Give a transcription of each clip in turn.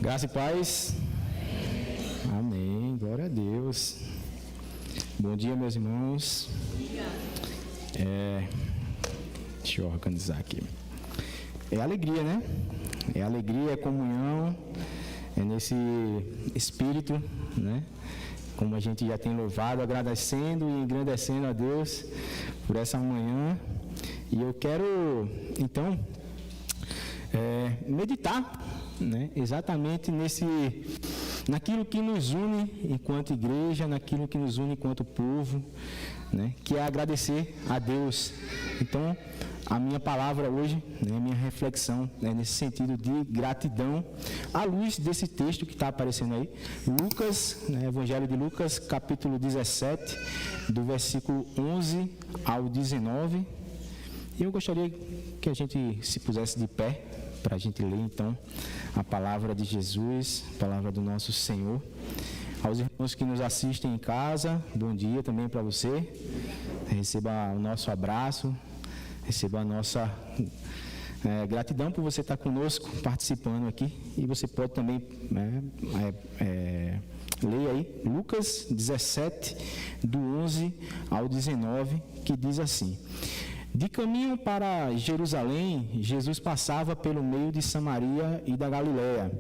Graça e paz. Amém. Glória a Deus. Bom dia, meus irmãos. Deixa eu organizar aqui. É alegria, né? É alegria, é comunhão, é nesse espírito, né? Como a gente já tem louvado, agradecendo e engrandecendo a Deus por essa manhã. E eu quero, então, meditar, né? Exatamente naquilo que nos une enquanto igreja, naquilo que nos une enquanto povo, né? Que é agradecer a Deus. Então, a minha palavra hoje, né, minha reflexão, né, nesse sentido de gratidão, à luz desse texto que está aparecendo aí, Lucas, né, Evangelho de Lucas, capítulo 17, do versículo 11 ao 19. E eu gostaria que a gente se pusesse de pé, para a gente ler, então, a palavra de Jesus, a palavra do nosso Senhor. Aos irmãos que nos assistem em casa, bom dia também para você. Receba o nosso abraço, receba a nossa gratidão por você estar conosco, participando aqui. E você pode também ler aí Lucas 17, do 11 ao 19, que diz assim: De caminho para Jerusalém, Jesus passava pelo meio de Samaria e da Galiléia.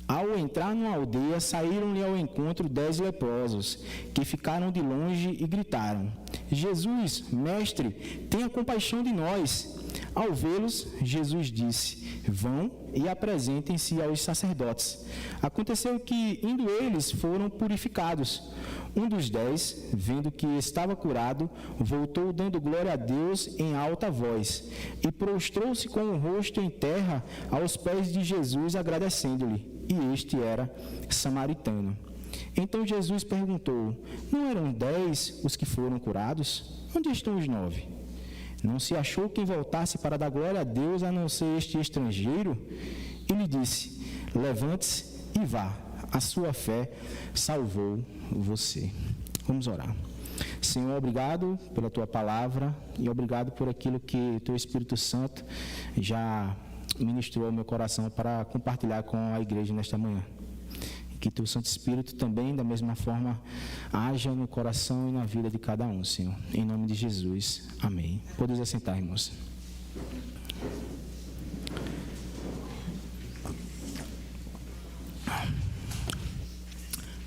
Ao entrar numa aldeia, saíram-lhe ao encontro 10 leprosos, que ficaram de longe e gritaram: Jesus, mestre, tenha compaixão de nós. Ao vê-los, Jesus disse: Vão e apresentem-se aos sacerdotes. Aconteceu que, indo eles, foram purificados. Um dos 10, vendo que estava curado, voltou dando glória a Deus em alta voz, e prostrou-se com o rosto em terra aos pés de Jesus, agradecendo-lhe. E este era samaritano. Então Jesus perguntou: Não eram 10 os que foram curados? Onde estão os 9? Não se achou quem voltasse para dar glória a Deus, a não ser este estrangeiro? E lhe disse: Levante-se e vá, a sua fé salvou você. Vamos orar. Senhor, obrigado pela tua palavra e obrigado por aquilo que o teu Espírito Santo já ministrou ao meu coração para compartilhar com a igreja nesta manhã. Que teu Santo Espírito também, da mesma forma, haja no coração e na vida de cada um, Senhor. Em nome de Jesus. Amém. Podemos assentar, irmãos.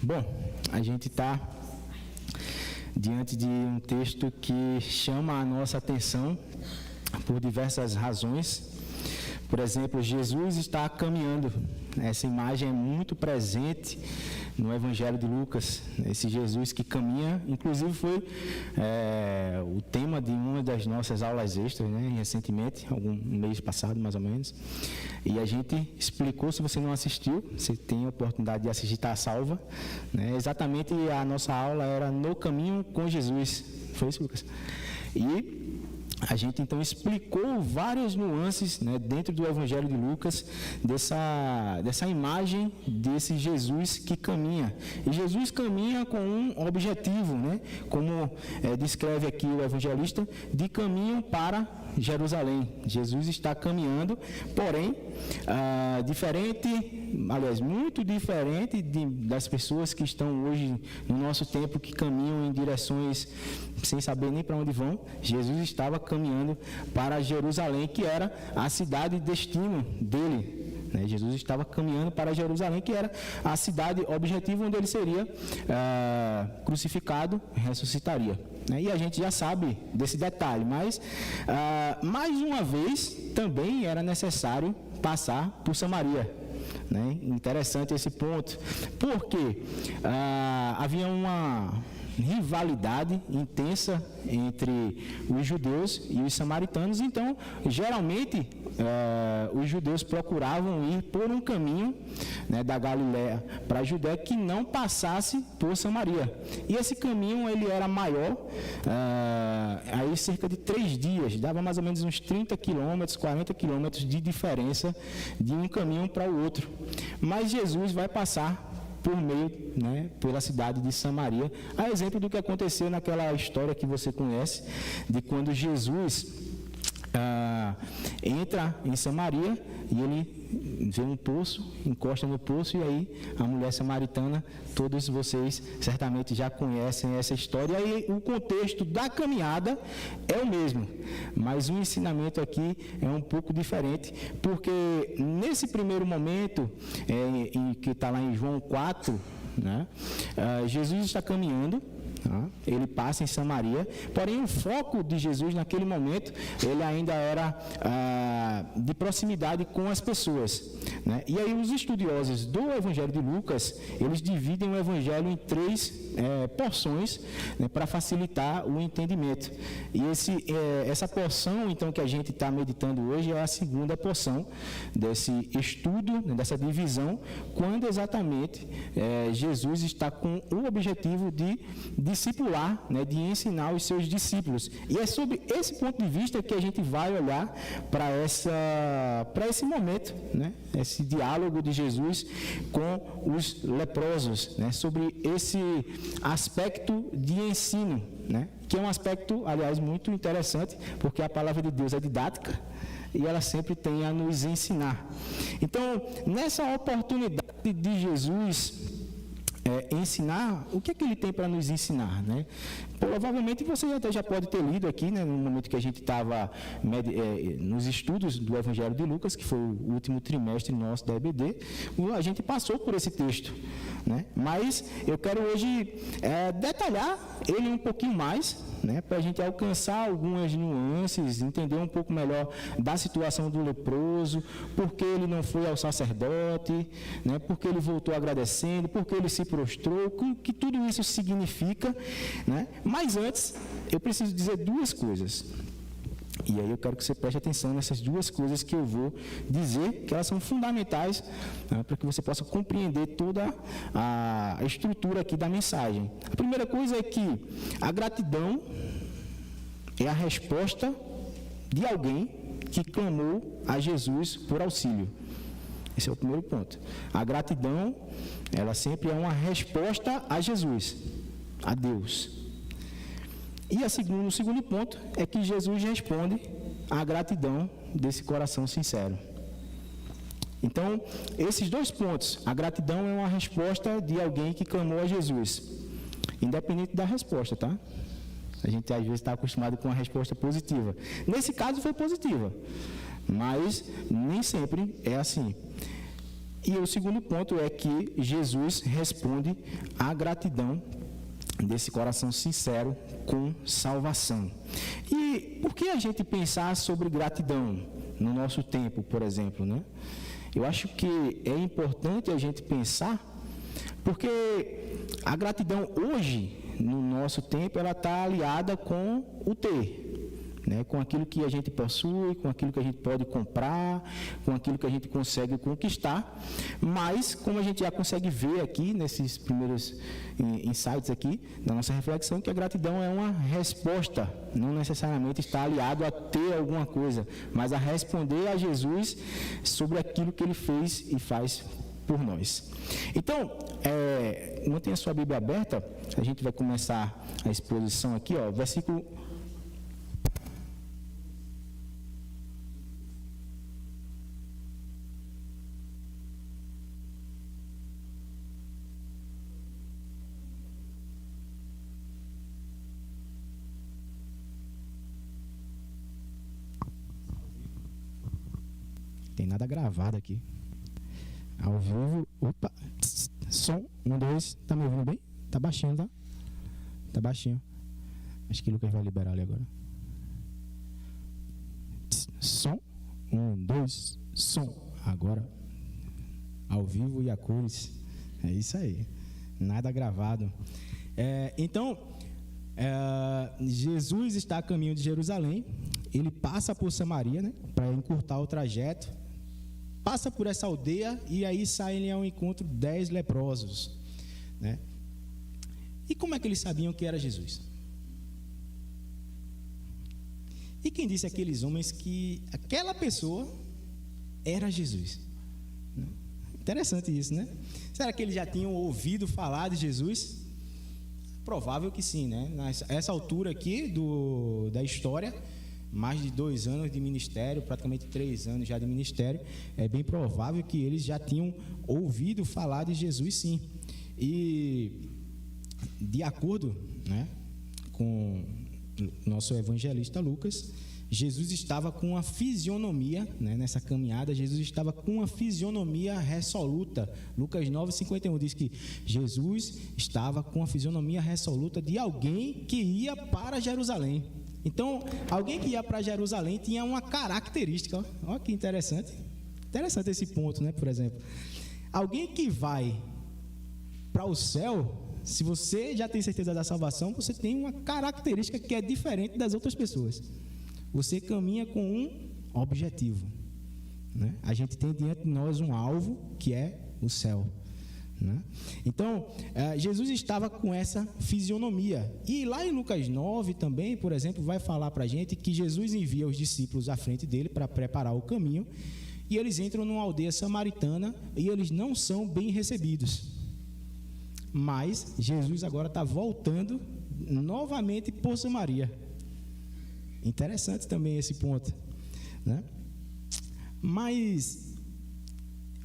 Bom, a gente está diante de um texto que chama a nossa atenção por diversas razões. Por exemplo, Jesus está caminhando. Essa imagem é muito presente no Evangelho de Lucas. Esse Jesus que caminha, inclusive foi o tema de uma das nossas aulas extras, né, recentemente, um mês passado mais ou menos. E a gente explicou, se você não assistiu, você tem a oportunidade de assistir, está salva. Né, exatamente a nossa aula era no caminho com Jesus. Foi isso, Lucas? E a gente então explicou várias nuances, né, dentro do Evangelho de Lucas, dessa imagem desse Jesus que caminha. E Jesus caminha com um objetivo, né, como descreve aqui o evangelista, de caminho para Jerusalém. Jesus está caminhando, porém, muito diferente das pessoas que estão hoje no nosso tempo, que caminham em direções sem saber nem para onde vão. Jesus estava caminhando para Jerusalém, que era a cidade destino dele. Jesus estava caminhando para Jerusalém, que era a cidade objetivo onde ele seria crucificado e ressuscitaria. E a gente já sabe desse detalhe, mas mais uma vez também era necessário passar por Samaria. Interessante esse ponto, porque havia uma rivalidade intensa entre os judeus e os samaritanos. Então, geralmente, os judeus procuravam ir por um caminho, né, da Galiléia para a Judéia que não passasse por Samaria. E esse caminho ele era maior, aí cerca de 3 dias, dava mais ou menos uns 30 quilômetros, 40 quilômetros de diferença de um caminho para o outro. Mas Jesus vai passar por meio, né, pela cidade de Samaria, a exemplo do que aconteceu naquela história que você conhece, de quando Jesus entra em Samaria e ele vê um poço, encosta no poço, e aí a mulher samaritana, todos vocês certamente já conhecem essa história, e o contexto da caminhada é o mesmo, mas o ensinamento aqui é um pouco diferente, porque nesse primeiro momento, que está lá em João 4, né, Jesus está caminhando, ele passa em Samaria, porém o foco de Jesus naquele momento, ele ainda era de proximidade com as pessoas, né? E aí os estudiosos do Evangelho de Lucas, eles dividem o Evangelho em 3 porções, né, para facilitar o entendimento. E essa porção, então, que a gente está meditando hoje é a segunda porção desse estudo, né, dessa divisão, quando exatamente Jesus está com o objetivo de discipular, né, de ensinar os seus discípulos. E é sobre esse ponto de vista que a gente vai olhar para esse momento, né, esse diálogo de Jesus com os leprosos, né, sobre esse aspecto de ensino, né, que é um aspecto, aliás, muito interessante, porque a palavra de Deus é didática e ela sempre tem a nos ensinar. Então, nessa oportunidade de Jesus ensinar, o que é que ele tem para nos ensinar, né? Provavelmente você até já pode ter lido aqui, né, no momento que a gente estava nos estudos do Evangelho de Lucas, que foi o último trimestre nosso da EBD, a gente passou por esse texto, né? Mas eu quero hoje detalhar ele um pouquinho mais, né, para a gente alcançar algumas nuances, entender um pouco melhor da situação do leproso, por que ele não foi ao sacerdote, né, por que ele voltou agradecendo, por que ele se prostrou, o que tudo isso significa, né? Mas antes, eu preciso dizer 2 coisas. E aí eu quero que você preste atenção nessas 2 coisas que eu vou dizer, que elas são fundamentais, né, para que você possa compreender toda a estrutura aqui da mensagem. A primeira coisa é que a gratidão é a resposta de alguém que clamou a Jesus por auxílio. Esse é o primeiro ponto. A gratidão, ela sempre é uma resposta a Jesus, a Deus. E o segundo ponto é que Jesus responde à gratidão desse coração sincero. Então, esses 2 pontos, a gratidão é uma resposta de alguém que clamou a Jesus, independente da resposta, tá? A gente às vezes está acostumado com uma resposta positiva. Nesse caso foi positiva, mas nem sempre é assim. E o segundo ponto é que Jesus responde à gratidão desse coração sincero com salvação. E por que a gente pensar sobre gratidão no nosso tempo, por exemplo, né? Eu acho que é importante a gente pensar, porque a gratidão hoje, no nosso tempo, ela está aliada com o ter, né, com aquilo que a gente possui, com aquilo que a gente pode comprar, com aquilo que a gente consegue conquistar, mas como a gente já consegue ver aqui nesses primeiros insights aqui da nossa reflexão, que a gratidão é uma resposta, não necessariamente está aliado a ter alguma coisa, mas a responder a Jesus sobre aquilo que ele fez e faz por nós. Então, mantenha a sua Bíblia aberta, a gente vai começar a exposição aqui, ó, versículo 1. Tem nada gravado aqui. Ao vivo. Opa! Som. 1, 2. Tá me ouvindo bem? Tá baixinho, tá? Tá baixinho. Acho que o Lucas vai liberar ali agora. Som. 1, 2. Som. Agora. Ao vivo e a cores. É isso aí. Nada gravado. Então, Jesus está a caminho de Jerusalém. Ele passa por Samaria, né, para encurtar o trajeto. Passa por essa aldeia e aí saem ao encontro 10 leprosos, né? E como é que eles sabiam que era Jesus? E quem disse àqueles homens que aquela pessoa era Jesus? Interessante isso, né? Será que eles já tinham ouvido falar de Jesus? Provável que sim, né? Nessa altura aqui da história, mais de 2 anos de ministério, praticamente 3 anos já de ministério, é bem provável que eles já tinham ouvido falar de Jesus, sim. E, de acordo, né, com nosso evangelista Lucas, Jesus estava com uma fisionomia, né, nessa caminhada, Jesus estava com uma fisionomia resoluta. Lucas 9:51 diz que Jesus estava com a fisionomia resoluta de alguém que ia para Jerusalém. Então, alguém que ia para Jerusalém tinha uma característica. Olha que interessante. Interessante esse ponto, né? Por exemplo, alguém que vai para o céu, se você já tem certeza da salvação, você tem uma característica que é diferente das outras pessoas. Você caminha com um objetivo, né? A gente tem diante de nós um alvo, que é o céu, né? Então, Jesus estava com essa fisionomia. E lá em Lucas 9 também, por exemplo, vai falar para a gente que Jesus envia os discípulos à frente dele para preparar o caminho, e eles entram numa aldeia samaritana e eles não são bem recebidos. Mas Jesus agora está voltando novamente por Samaria. Interessante também esse ponto, né? Mas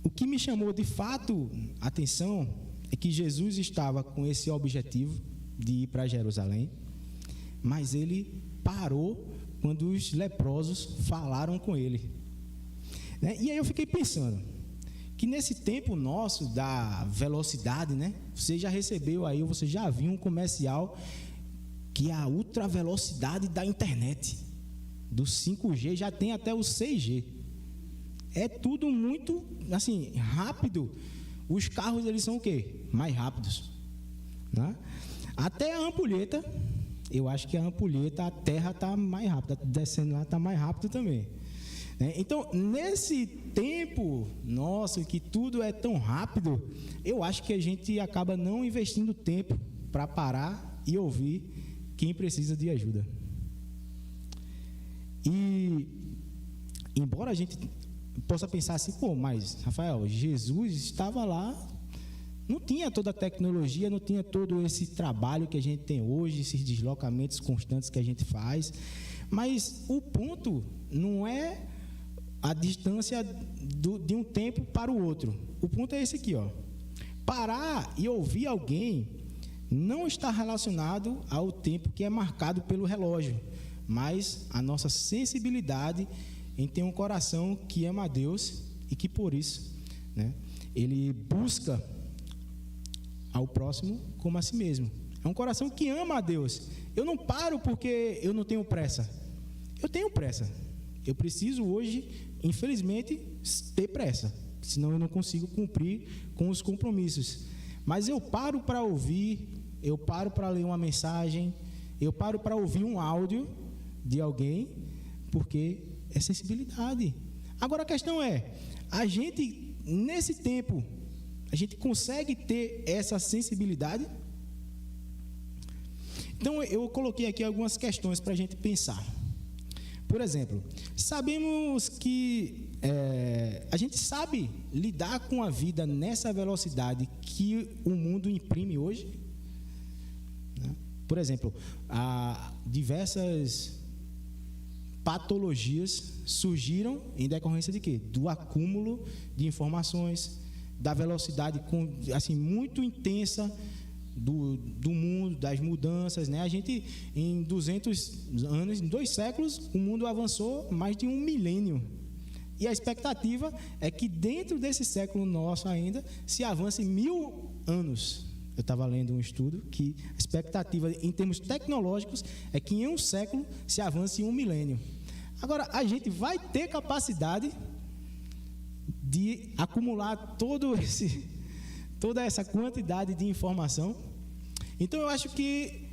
o que me chamou de fato a atenção é que Jesus estava com esse objetivo de ir para Jerusalém, mas ele parou quando os leprosos falaram com ele, né? E aí eu fiquei pensando que nesse tempo nosso da velocidade, né? Você já recebeu aí, você já viu um comercial que é a ultra velocidade da internet, do 5G, já tem até o 6G. É tudo muito, assim, rápido. Os carros, eles são o quê? Mais rápidos, né? Até a ampulheta, eu acho que a ampulheta, a terra está mais rápida, descendo lá está mais rápido também, né? Então, nesse tempo nosso, que tudo é tão rápido, eu acho que a gente acaba não investindo tempo para parar e ouvir quem precisa de ajuda. E, embora a gente possa pensar assim, pô, mas, Rafael, Jesus estava lá, não tinha toda a tecnologia, não tinha todo esse trabalho que a gente tem hoje, esses deslocamentos constantes que a gente faz, mas o ponto não é a distância de um tempo para o outro. O ponto é esse aqui, ó. Parar e ouvir alguém não está relacionado ao tempo que é marcado pelo relógio, mas a nossa sensibilidade em ter um coração que ama a Deus e que por isso, né, ele busca ao próximo como a si mesmo. É um coração que ama a Deus. Eu não paro porque eu não tenho pressa. Eu tenho pressa. Eu preciso hoje, infelizmente, ter pressa, senão eu não consigo cumprir com os compromissos. Mas eu paro para ouvir, eu paro para ler uma mensagem, eu paro para ouvir um áudio de alguém, porque é sensibilidade. Agora a questão é, a gente, nesse tempo, a gente consegue ter essa sensibilidade? Então, eu coloquei aqui algumas questões para a gente pensar. Por exemplo, sabemos que a gente sabe lidar com a vida nessa velocidade que o mundo imprime hoje, né? Por exemplo, diversas patologias surgiram em decorrência de quê? Do acúmulo de informações, da velocidade assim, muito intensa do mundo, das mudanças, né? A gente, em 200 anos, em 2 séculos, o mundo avançou mais de 1 milênio. E a expectativa é que dentro desse século nosso ainda se avance 1000 anos. Eu estava lendo um estudo que a expectativa em termos tecnológicos é que em 1 século se avance 1 milênio. Agora, a gente vai ter capacidade de acumular toda essa quantidade de informação? Então, eu acho que,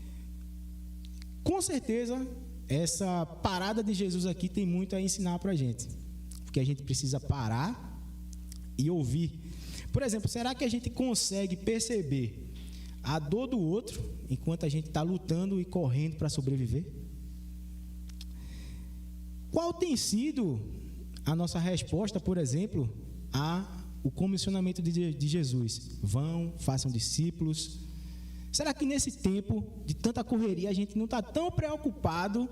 com certeza, essa parada de Jesus aqui tem muito a ensinar para a gente. Porque a gente precisa parar e ouvir. Por exemplo, será que a gente consegue perceber a dor do outro enquanto a gente está lutando e correndo para sobreviver? Qual tem sido a nossa resposta, por exemplo, ao comissionamento de Jesus? Vão, façam discípulos. Será que nesse tempo de tanta correria a gente não está tão preocupado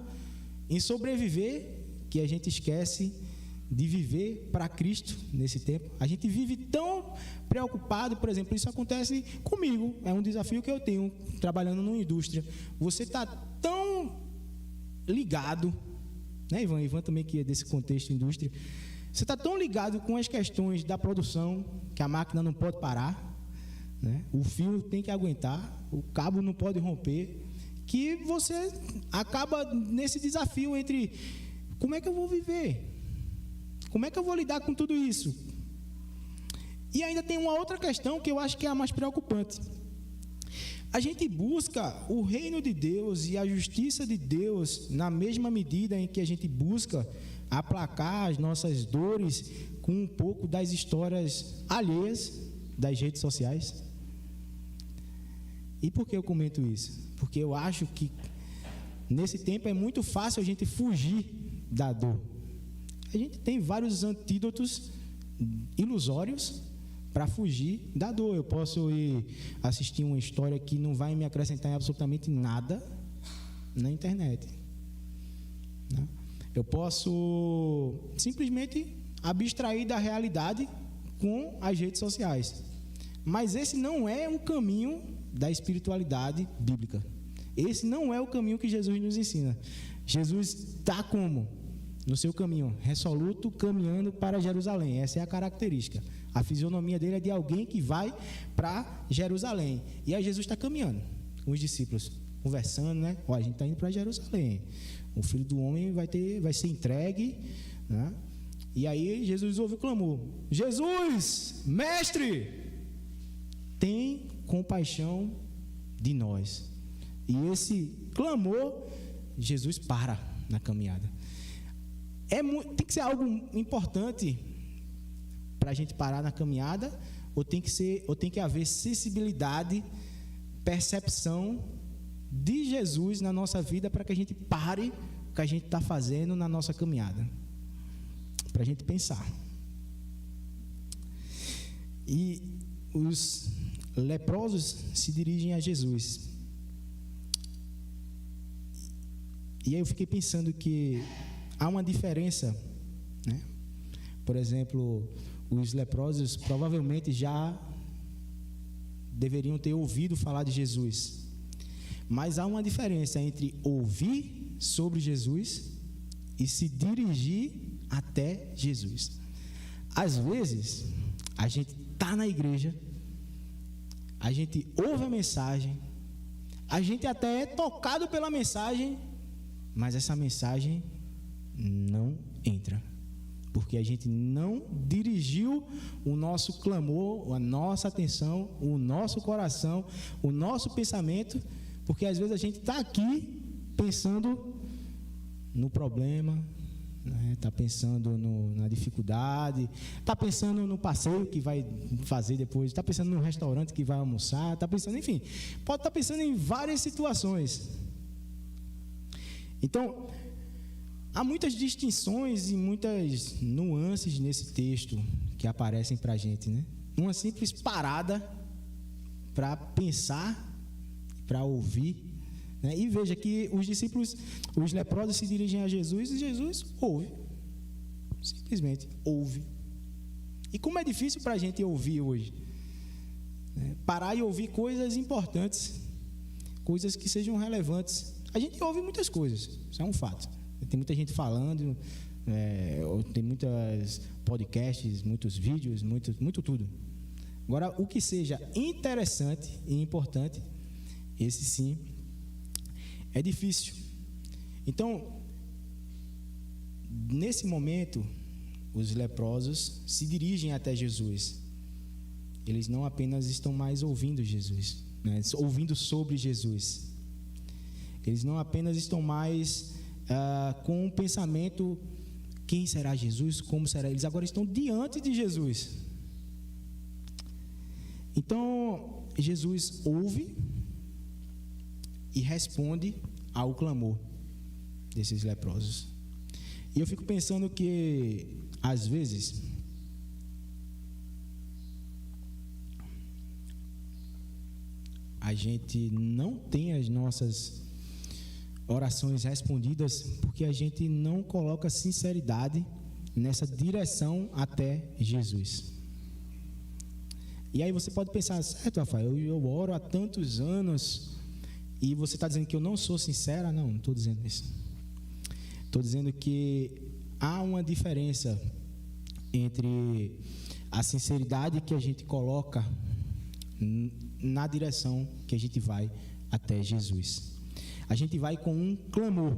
em sobreviver que a gente esquece de viver para Cristo nesse tempo. A gente vive tão preocupado, por exemplo, isso acontece comigo, é um desafio que eu tenho trabalhando numa indústria. Você está tão ligado, né, Ivan? Ivan também, que é desse contexto indústria. Você está tão ligado com as questões da produção, que a máquina não pode parar, né? O fio tem que aguentar, o cabo não pode romper, que você acaba nesse desafio entre como é que eu vou viver? Como é que eu vou lidar com tudo isso? E ainda tem uma outra questão que eu acho que é a mais preocupante. A gente busca o reino de Deus e a justiça de Deus na mesma medida em que a gente busca aplacar as nossas dores com um pouco das histórias alheias das redes sociais. E por que eu comento isso? Porque eu acho que nesse tempo é muito fácil a gente fugir da dor. A gente tem vários antídotos ilusórios para fugir da dor. Eu posso ir assistir uma história que não vai me acrescentar em absolutamente nada na internet. Eu posso simplesmente abstrair da realidade com as redes sociais. Mas esse não é o caminho da espiritualidade bíblica. Esse não é o caminho que Jesus nos ensina. Jesus está como? No seu caminho, resoluto, caminhando para Jerusalém. Essa é a característica. A fisionomia dele é de alguém que vai para Jerusalém. E aí Jesus está caminhando com os discípulos, conversando, né? Ó, a gente está indo para Jerusalém. O Filho do Homem vai ser entregue, né? E aí Jesus ouve o clamor: Jesus, mestre, tem compaixão de nós. E esse clamor, Jesus para na caminhada. Tem que ser algo importante para a gente parar na caminhada, ou tem que haver sensibilidade, percepção de Jesus na nossa vida para que a gente pare o que a gente está fazendo na nossa caminhada, para a gente pensar. E os leprosos se dirigem a Jesus. E aí eu fiquei pensando que há uma diferença, né? Por exemplo, os leprosos provavelmente já deveriam ter ouvido falar de Jesus. Mas há uma diferença entre ouvir sobre Jesus e se dirigir até Jesus. Às vezes, a gente está na igreja, a gente ouve a mensagem, a gente até é tocado pela mensagem, mas essa mensagem não entra, porque a gente não dirigiu o nosso clamor, a nossa atenção, o nosso coração, o nosso pensamento, porque às vezes a gente está aqui pensando no problema, está pensando na dificuldade, está pensando no passeio que vai fazer depois, está pensando no restaurante que vai almoçar, está pensando, enfim, pode estar pensando em várias situações. Então, há muitas distinções e muitas nuances nesse texto que aparecem para a gente, né? Uma simples parada para pensar, para ouvir, né? E veja que os discípulos, os leprosos se dirigem a Jesus e Jesus ouve, simplesmente ouve. E como é difícil para a gente ouvir hoje, né? Parar e ouvir coisas importantes, coisas que sejam relevantes. A gente ouve muitas coisas, isso é um fato. Tem muita gente falando, tem muitos podcasts, muitos vídeos, muito tudo. Agora, o que seja interessante e importante, esse sim, é difícil. Então, nesse momento, os leprosos se dirigem até Jesus. Eles não apenas estão mais ouvindo Jesus, né? Ouvindo sobre Jesus. Eles não apenas estão mais com um pensamento: quem será Jesus? Como será? Eles agora estão diante de Jesus. Então, Jesus ouve e responde ao clamor desses leprosos. E eu fico pensando que, às vezes, a gente não tem as nossas orações respondidas porque a gente não coloca sinceridade nessa direção até Jesus. E aí você pode pensar, certo, Rafael, eu oro há tantos anos e você está dizendo que eu não sou sincera? Não estou dizendo isso. Estou dizendo que há uma diferença entre a sinceridade que a gente coloca na direção que a gente vai até Jesus. A gente vai com um clamor.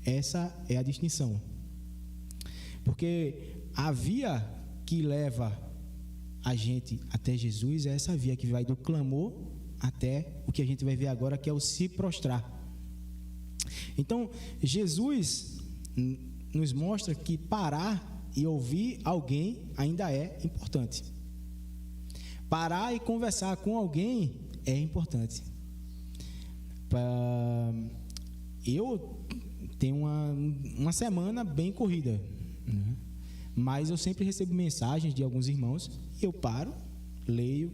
Essa é a distinção. Porque a via que leva a gente até Jesus é essa via que vai do clamor até o que a gente vai ver agora, que é o se prostrar. Então, Jesus nos mostra que parar e ouvir alguém ainda é importante. Parar e conversar com alguém é importante. Eu tenho uma semana bem corrida, né? Mas eu sempre recebo mensagens de alguns irmãos e eu paro, leio,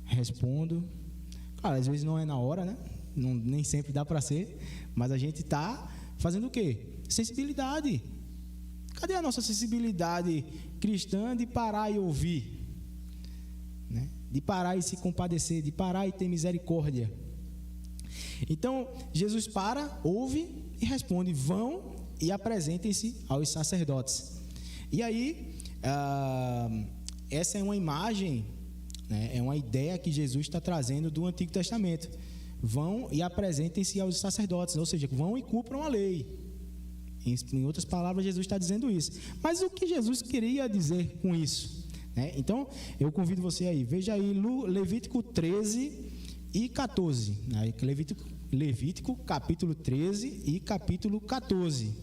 respondo. Claro, às vezes não é na hora, né? Nem sempre dá para ser, mas a gente está fazendo o quê? Sensibilidade. Cadê a nossa sensibilidade cristã de parar e ouvir? Né? De parar e se compadecer, de parar e ter misericórdia. Então, Jesus para, ouve e responde: vão e apresentem-se aos sacerdotes. E aí, essa é uma imagem, né, é uma ideia que Jesus está trazendo do Antigo Testamento. Vão e apresentem-se aos sacerdotes, ou seja, vão e cumpram a lei. Em outras palavras, Jesus está dizendo isso. Mas o que Jesus queria dizer com isso? Né? Então, eu convido você aí, veja aí Levítico 13 e 14. Né? Levítico capítulo 13 e capítulo 14.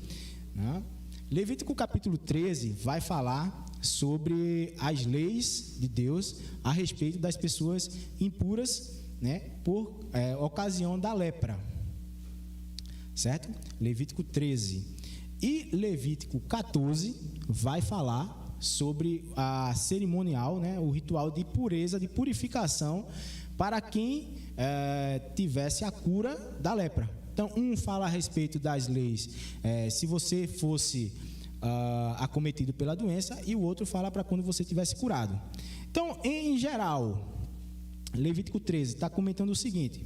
Né? Levítico capítulo 13 vai falar sobre as leis de Deus a respeito das pessoas impuras, né, por ocasião da lepra. Certo? Levítico 13. E Levítico 14 vai falar sobre a cerimonial, né, o ritual de pureza, de purificação para quem tivesse a cura da lepra. Então, um fala a respeito das leis, se você fosse acometido pela doença, e o outro fala para quando você tivesse curado. Então, em geral, Levítico 13 está comentando o seguinte: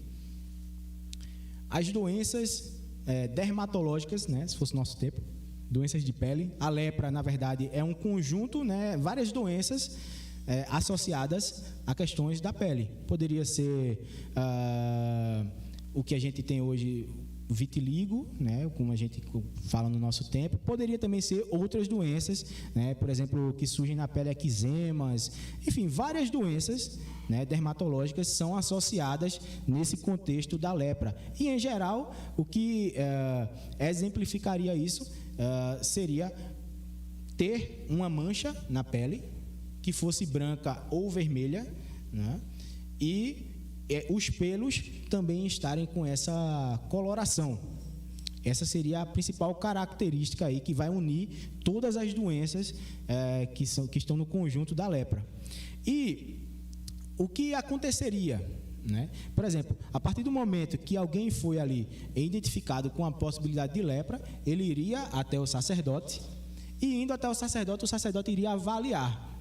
as doenças dermatológicas, né, se fosse nosso tempo, doenças de pele. A lepra, na verdade, é um conjunto, né, várias doenças associadas a questões da pele. Poderia ser o que a gente tem hoje, vitiligo, né, como a gente fala no nosso tempo. Poderia também ser outras doenças, né, por exemplo, que surgem na pele, eczemas, enfim, várias doenças, né, dermatológicas são associadas nesse contexto da lepra. E, em geral, o que exemplificaria isso seria ter uma mancha na pele que fosse branca ou vermelha, né, e os pelos também estarem com essa coloração. Essa seria a principal característica aí que vai unir todas as doenças que estão no conjunto da lepra. E o que aconteceria, né? Por exemplo, a partir do momento que alguém foi ali identificado com a possibilidade de lepra, ele iria até o sacerdote, e indo até o sacerdote iria avaliar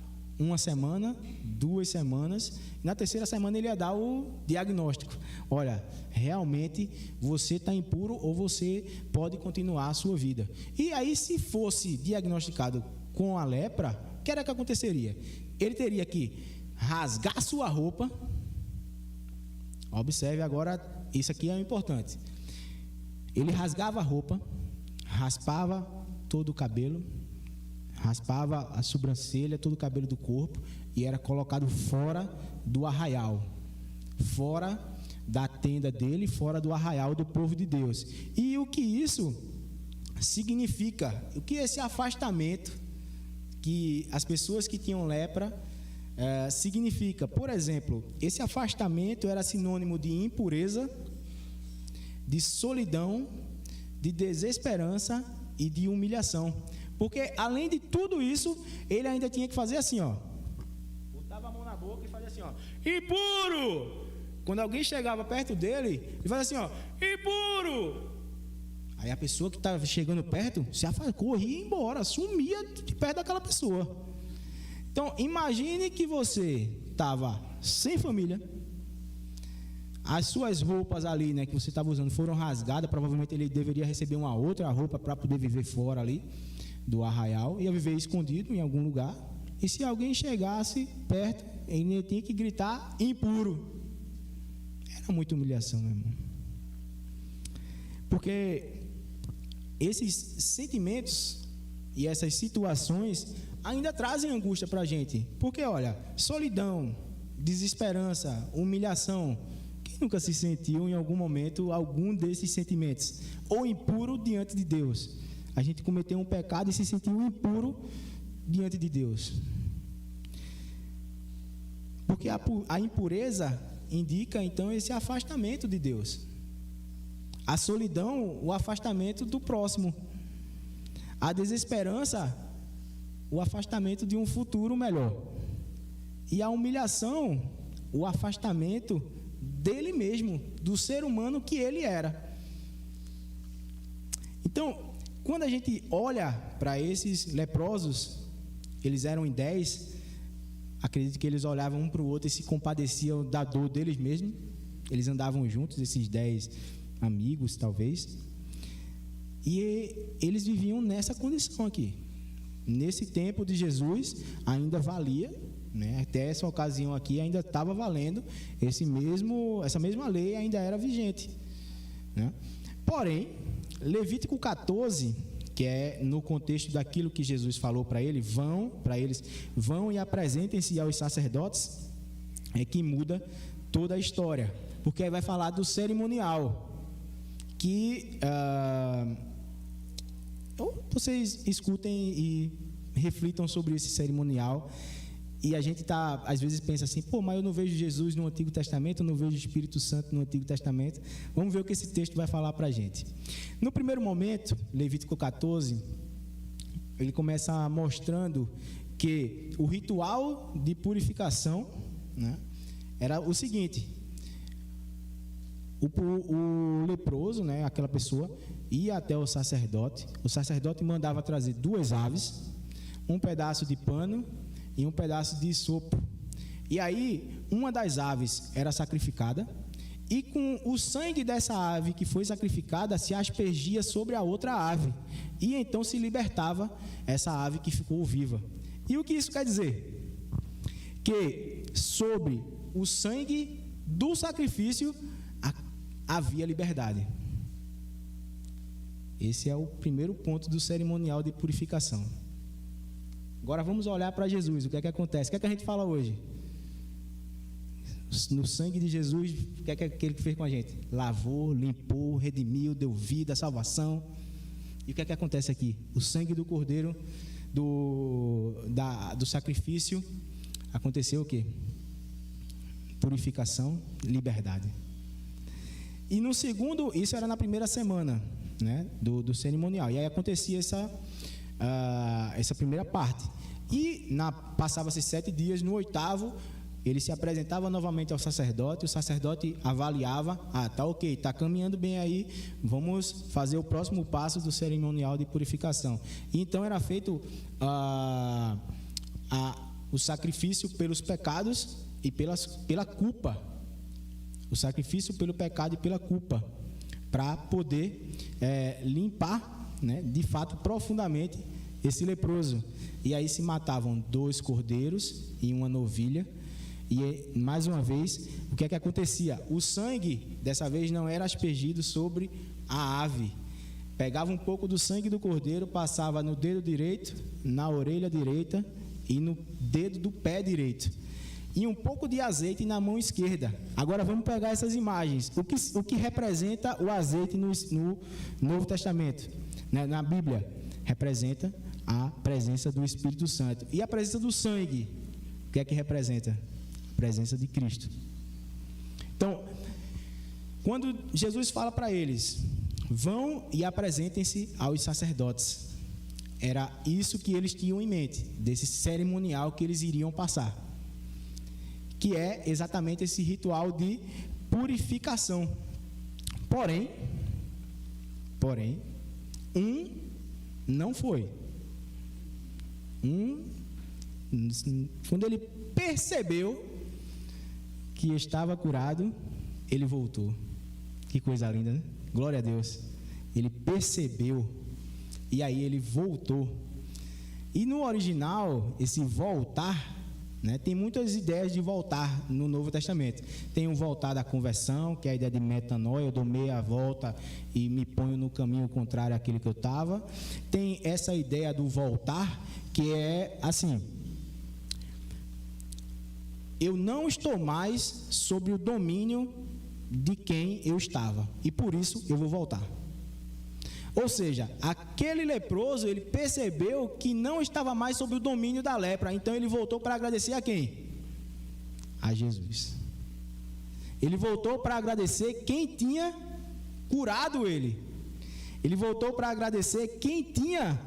1 semana, 2 semanas, e na 3ª semana ele ia dar o diagnóstico. Olha, realmente você está impuro ou você pode continuar a sua vida. E aí, se fosse diagnosticado com a lepra, o que era que aconteceria? Ele teria que rasgar sua roupa. Observe agora, isso aqui é importante. Ele rasgava a roupa, raspava todo o cabelo, raspava a sobrancelha, todo o cabelo do corpo, e era colocado fora do arraial, fora da tenda dele, fora do arraial do povo de Deus. E o que isso significa? O que esse afastamento que as pessoas que tinham lepra significa? Por exemplo, esse afastamento era sinônimo de impureza, de solidão, de desesperança e de humilhação. Porque, além de tudo isso, ele ainda tinha que fazer assim, ó. Botava a mão na boca e fazia assim, ó. Impuro! Quando alguém chegava perto dele, ele fazia assim, ó. Impuro! Aí a pessoa que estava chegando perto se afastou, corria e ia embora, sumia de perto daquela pessoa. Então, imagine que você estava sem família, as suas roupas ali, né, que você estava usando foram rasgadas, provavelmente ele deveria receber uma outra roupa para poder viver fora ali do arraial, ia viver escondido em algum lugar, e se alguém chegasse perto, ele tinha que gritar impuro. Era muita humilhação, meu irmão. Porque esses sentimentos e essas situações ainda trazem angústia para a gente. Porque, olha, solidão, desesperança, humilhação. Quem nunca se sentiu em algum momento algum desses sentimentos? Ou impuro diante de Deus. A gente cometeu um pecado e se sentiu impuro diante de Deus. Porque a impureza indica, então, esse afastamento de Deus. A solidão, o afastamento do próximo. A desesperança, o afastamento de um futuro melhor. E a humilhação, o afastamento dele mesmo, do ser humano que ele era. Então, quando a gente olha para esses leprosos, eles eram em 10, acredito que eles olhavam um para o outro e se compadeciam da dor deles mesmos. Eles andavam juntos, esses 10 amigos, talvez. E eles viviam nessa condição aqui. Nesse tempo de Jesus, ainda valia, né? Até essa ocasião aqui ainda estava valendo, essa mesma lei ainda era vigente, né? Porém, Levítico 14, que é no contexto daquilo que Jesus falou para eles, vão e apresentem-se aos sacerdotes, é que muda toda a história, porque aí vai falar do cerimonial, que vocês escutem e reflitam sobre esse cerimonial. E a gente às vezes pensa assim, mas eu não vejo Jesus no Antigo Testamento, eu não vejo o Espírito Santo no Antigo Testamento. Vamos ver o que esse texto vai falar para a gente. No primeiro momento, Levítico 14, ele começa mostrando que o ritual de purificação, né, era o seguinte: o leproso, né, aquela pessoa, ia até o sacerdote mandava trazer 2 aves, um pedaço de pano e um pedaço de isopo. E aí, uma das aves era sacrificada, e com o sangue dessa ave que foi sacrificada, se aspergia sobre a outra ave, e então se libertava essa ave que ficou viva. E o que isso quer dizer? Que sobre o sangue do sacrifício havia liberdade. Esse é o primeiro ponto do cerimonial de purificação. Agora vamos olhar para Jesus. O que é que acontece? O que é que a gente fala hoje? No sangue de Jesus, o que é que ele fez com a gente? Lavou, limpou, redimiu, deu vida, salvação. E o que é que acontece aqui? O sangue do cordeiro, do sacrifício, aconteceu o quê? Purificação, liberdade. E no segundo, isso era na primeira semana, né, do cerimonial. E aí acontecia essa primeira parte. E passava-se 7 dias, no 8º, ele se apresentava novamente ao sacerdote, o sacerdote avaliava, tá ok, está caminhando bem aí, vamos fazer o próximo passo do cerimonial de purificação. E então era feito o sacrifício pelos pecados e pela culpa. O sacrifício pelo pecado e pela culpa, para poder limpar, né, de fato, profundamente esse leproso. E aí se matavam 2 cordeiros e uma novilha. E mais uma vez, o que é que acontecia? O sangue, dessa vez, não era aspergido sobre a ave. Pegava um pouco do sangue do cordeiro, passava no dedo direito, na orelha direita e no dedo do pé direito. E um pouco de azeite na mão esquerda. Agora vamos pegar essas imagens. O que representa o azeite no Novo Testamento? Na Bíblia, representa a presença do Espírito Santo. E a presença do sangue, o que é que representa? A presença de Cristo. Então, quando Jesus fala para eles, vão e apresentem-se aos sacerdotes, era isso que eles tinham em mente, desse cerimonial que eles iriam passar, que é exatamente esse ritual de purificação. Porém, não foi. Quando ele percebeu que estava curado, ele voltou. Que coisa linda, né? Glória a Deus. Ele percebeu e aí ele voltou. E no original, esse voltar, né, tem muitas ideias de voltar no Novo Testamento. Tem o voltar da conversão, que é a ideia de metanoia, eu dou meia volta e me ponho no caminho contrário àquele que eu estava. Tem essa ideia do voltar, que é assim: eu não estou mais sob o domínio de quem eu estava, e por isso eu vou voltar. Ou seja, aquele leproso, ele percebeu que não estava mais sob o domínio da lepra, então ele voltou para agradecer a quem? A Jesus. Ele voltou para agradecer quem tinha curado ele. Ele voltou para agradecer quem tinha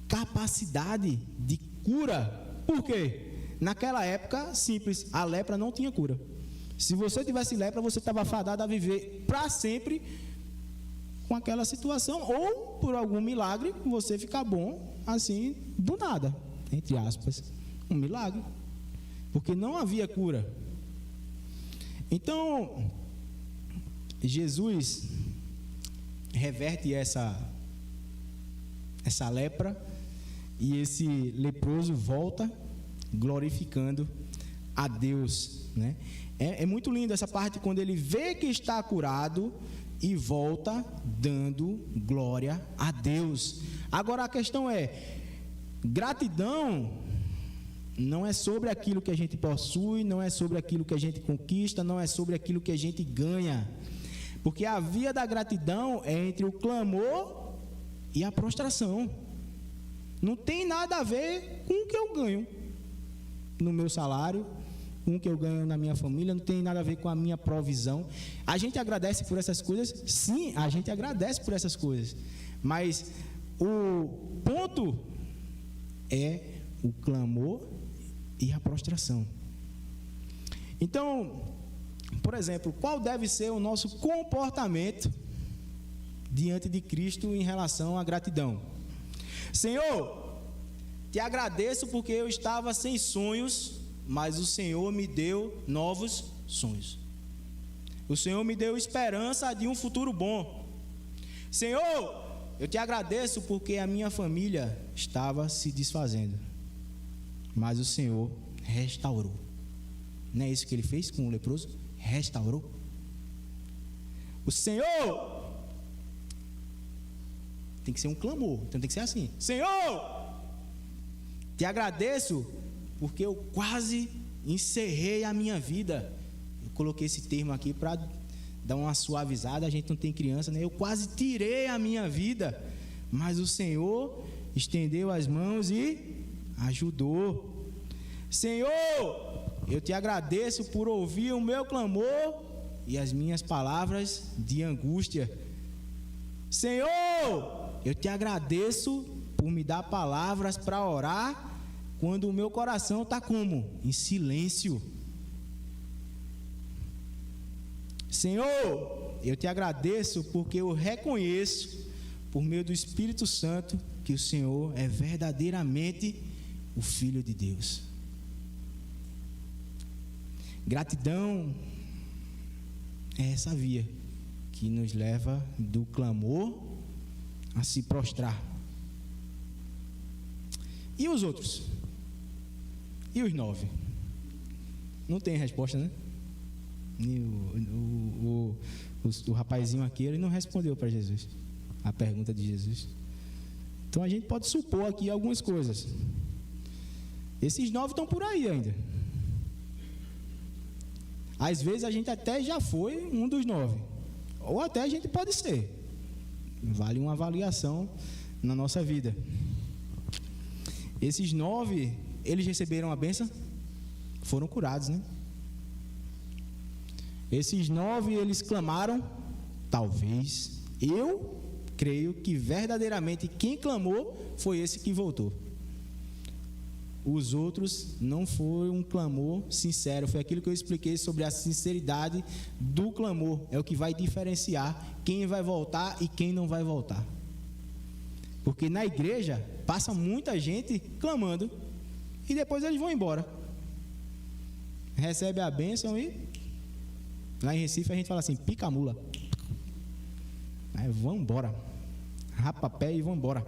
capacidade de cura. Por quê? Naquela época, simples, a lepra não tinha cura. Se você tivesse lepra, você estava fadado a viver para sempre com aquela situação, ou por algum milagre, você ficar bom, assim, do nada, entre aspas, um milagre, porque não havia cura. Então, Jesus reverte essa lepra, e esse leproso volta glorificando a Deus, né? É muito lindo essa parte, quando ele vê que está curado e volta dando glória a Deus. Agora a questão é: gratidão não é sobre aquilo que a gente possui, não é sobre aquilo que a gente conquista, não é sobre aquilo que a gente ganha, porque a via da gratidão é entre o clamor e a prostração. Não tem nada a ver com o que eu ganho no meu salário, com o que eu ganho na minha família, não tem nada a ver com a minha provisão. A gente agradece por essas coisas? Sim, a gente agradece por essas coisas, mas o ponto é o clamor e a prostração. Então, por exemplo, qual deve ser o nosso comportamento diante de Cristo em relação à gratidão? Senhor, te agradeço porque eu estava sem sonhos, mas o Senhor me deu novos sonhos. O Senhor me deu esperança de um futuro bom. Senhor, eu te agradeço porque a minha família estava se desfazendo, mas o Senhor restaurou. Não é isso que ele fez com o leproso? Restaurou. O Senhor, tem que ser um clamor, então tem que ser assim: Senhor, te agradeço porque eu quase encerrei a minha vida. Eu coloquei esse termo aqui para dar uma suavizada, a gente não tem criança, né? Eu quase tirei a minha vida, mas o Senhor estendeu as mãos e ajudou. Senhor, eu te agradeço por ouvir o meu clamor e as minhas palavras de angústia. Senhor, eu te agradeço por me dar palavras para orar quando o meu coração está como? Em silêncio. Senhor, eu te agradeço porque eu reconheço, por meio do Espírito Santo, que o Senhor é verdadeiramente o Filho de Deus. Gratidão é essa via que nos leva do clamor a se prostrar. E os outros? E os 9? Não tem resposta, né? E o rapazinho aqui, ele não respondeu para Jesus a pergunta de Jesus. Então a gente pode supor aqui algumas coisas. Esses 9 estão por aí ainda. Às vezes a gente até já foi um dos 9, ou até a gente pode ser. Vale uma avaliação na nossa vida. Esses 9, eles receberam a bênção? Foram curados, né? Esses 9, eles clamaram? Talvez. Eu creio que verdadeiramente quem clamou foi esse que voltou. os outros não foi um clamor sincero. Foi aquilo que eu expliquei sobre a sinceridade do clamor. É o que vai diferenciar quem vai voltar e quem não vai voltar. Porque na igreja passa muita gente clamando e depois eles vão embora. Recebe a bênção e lá em Recife a gente fala assim, pica a mula. Aí vão embora. Rapa pé e vão embora.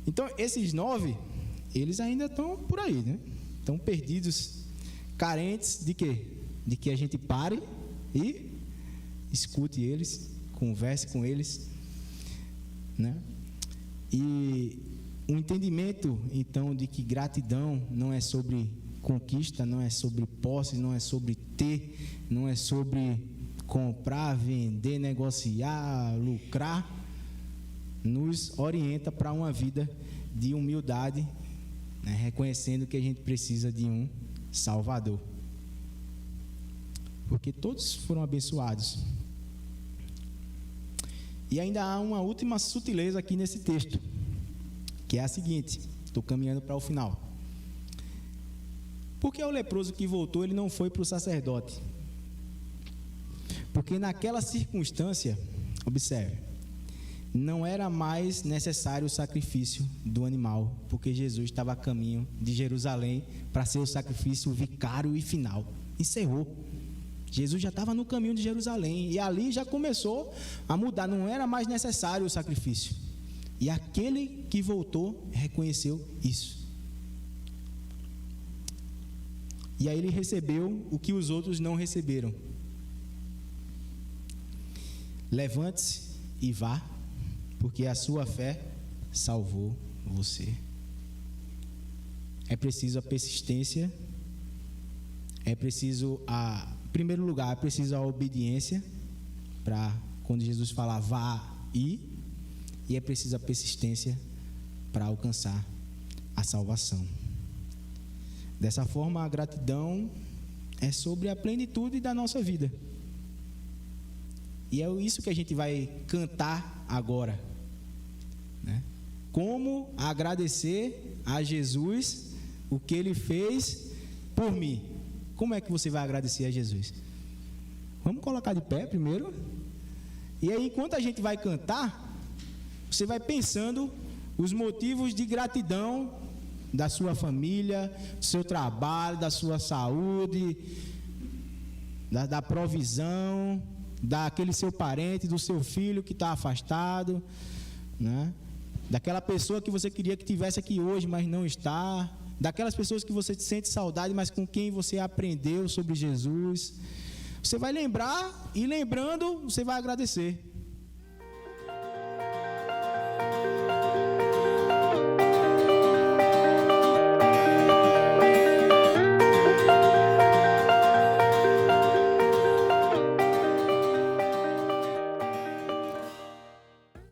Então esses 9, eles ainda estão por aí, né? Estão perdidos, carentes de quê? De que a gente pare e escute eles, converse com eles, né? E o entendimento, então, de que gratidão não é sobre conquista, não é sobre posse, não é sobre ter, não é sobre comprar, vender, negociar, lucrar, nos orienta para uma vida de humildade, né, reconhecendo que a gente precisa de um Salvador. Porque todos foram abençoados. E ainda há uma última sutileza aqui nesse texto, que é a seguinte, estou caminhando para o final. Porque o leproso que voltou, ele não foi para o sacerdote. Porque naquela circunstância, observe, não era mais necessário o sacrifício do animal, porque Jesus estava a caminho de Jerusalém para ser o sacrifício vicário e final. Encerrou. Jesus já estava no caminho de Jerusalém e ali já começou a mudar, não era mais necessário o sacrifício. E aquele que voltou reconheceu isso. E aí ele recebeu o que os outros não receberam. Levante-se e vá, porque a sua fé salvou você. É preciso a persistência, é preciso em primeiro lugar, é preciso a obediência, para quando Jesus falar vá e é preciso a persistência para alcançar a salvação. Dessa forma, a gratidão é sobre a plenitude da nossa vida. E é isso que a gente vai cantar agora, né? Como agradecer a Jesus o que Ele fez por mim. Como é que você vai agradecer a Jesus? Vamos colocar de pé primeiro. E aí, enquanto a gente vai cantar, você vai pensando os motivos de gratidão da sua família, do seu trabalho, da sua saúde, da provisão, daquele seu parente, do seu filho que está afastado, né? Daquela pessoa que você queria que estivesse aqui hoje, mas não está, daquelas pessoas que você sente saudade, mas com quem você aprendeu sobre Jesus. Você vai lembrar e lembrando, você vai agradecer.